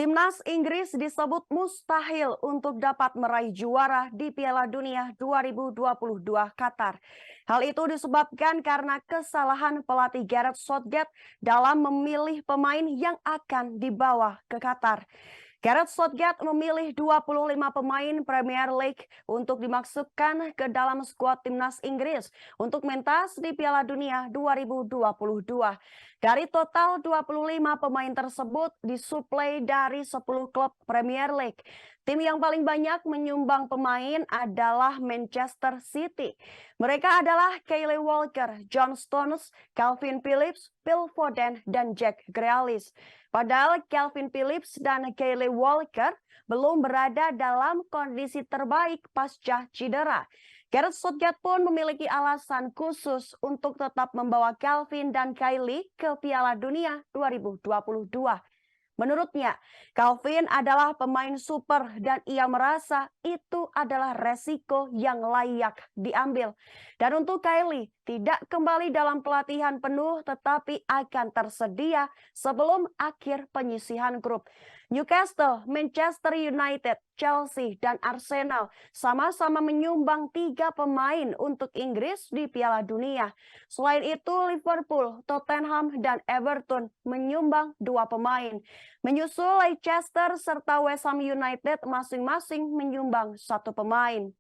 Timnas Inggris disebut mustahil untuk dapat meraih juara di Piala Dunia 2022 Qatar. Hal itu disebabkan karena kesalahan pelatih Gareth Southgate dalam memilih pemain yang akan dibawa ke Qatar. Gareth Southgate memilih 25 pemain Premier League untuk dimasukkan ke dalam skuad timnas Inggris untuk mentas di Piala Dunia 2022. Dari total 25 pemain tersebut disuplai dari 10 klub Premier League. Tim yang paling banyak menyumbang pemain adalah Manchester City. Mereka adalah Kyle Walker, John Stones, Calvin Phillips, Phil Foden, dan Jack Grealish. Padahal Calvin Phillips dan Kyle Walker belum berada dalam kondisi terbaik pasca cedera. Gareth Southgate pun memiliki alasan khusus untuk tetap membawa Calvin dan Kylie ke Piala Dunia 2022. Menurutnya, Calvin adalah pemain super dan ia merasa itu adalah resiko yang layak diambil. Dan untuk Kylie, tidak kembali dalam pelatihan penuh tetapi akan tersedia sebelum akhir penyisihan grup. Newcastle, Manchester United, Chelsea, dan Arsenal sama-sama menyumbang 3 pemain untuk Inggris di Piala Dunia. Selain itu, Liverpool, Tottenham, dan Everton menyumbang 2 pemain. Menyusul Leicester serta West Ham United masing-masing menyumbang 1 pemain.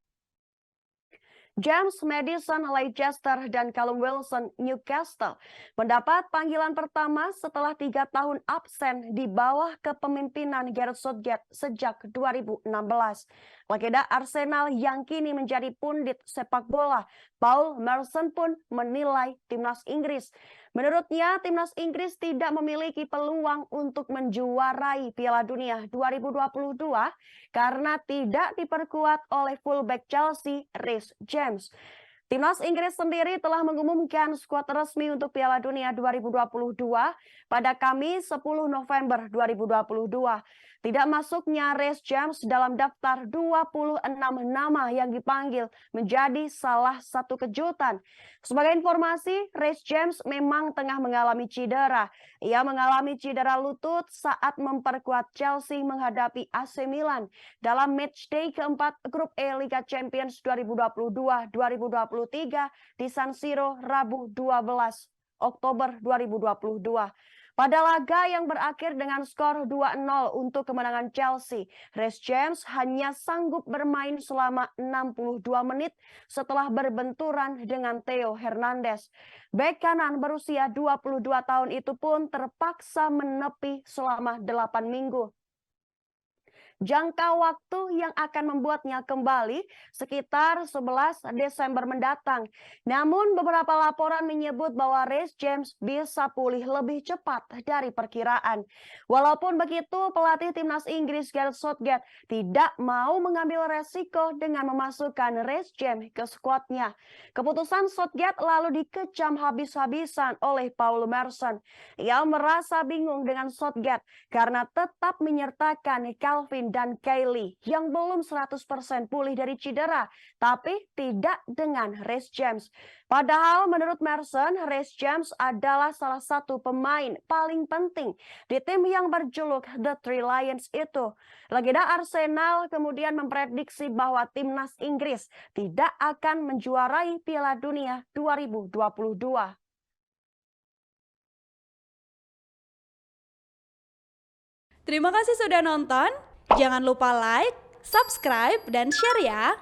James Maddison Leicester dan Callum Wilson Newcastle mendapat panggilan pertama setelah 3 tahun absen di bawah kepemimpinan Gareth Southgate sejak 2016. Legenda Arsenal yang kini menjadi pundit sepak bola, Paul Merson pun menilai timnas Inggris. Menurutnya, timnas Inggris tidak memiliki peluang untuk menjuarai Piala Dunia 2022 karena tidak diperkuat oleh fullback Chelsea, Reece James. Timnas Inggris sendiri telah mengumumkan skuad resmi untuk Piala Dunia 2022 pada Kamis 10 November 2022. Tidak masuknya Reece James dalam daftar 26 nama yang dipanggil menjadi salah satu kejutan. Sebagai informasi, Reece James memang tengah mengalami cedera. Ia mengalami cedera lutut saat memperkuat Chelsea menghadapi AC Milan dalam matchday keempat Grup E Liga Champions 2022-2023 di San Siro Rabu 12 Oktober 2022. Pada laga yang berakhir dengan skor 2-0 untuk kemenangan Chelsea, Reece James hanya sanggup bermain selama 62 menit setelah berbenturan dengan Theo Hernandez. Bek kanan berusia 22 tahun itu pun terpaksa menepi selama 8 minggu. Jangka waktu yang akan membuatnya kembali sekitar 11 Desember mendatang. Namun beberapa laporan menyebut bahwa Reece James bisa pulih lebih cepat dari perkiraan. Walaupun begitu, pelatih timnas Inggris Gareth Southgate tidak mau mengambil resiko dengan memasukkan Reece James ke skuadnya. Keputusan Southgate lalu dikecam habis-habisan oleh Paul Merson. Ia merasa bingung dengan Southgate karena tetap menyertakan Calvin dan Kylie yang belum 100% pulih dari cedera, tapi tidak dengan Reece James. Padahal menurut Merson, Reece James adalah salah satu pemain paling penting di tim yang berjuluk The Three Lions itu. Legenda Arsenal kemudian memprediksi bahwa timnas Inggris tidak akan menjuarai Piala Dunia 2022. Terima kasih sudah nonton. Jangan lupa like, subscribe, dan share ya.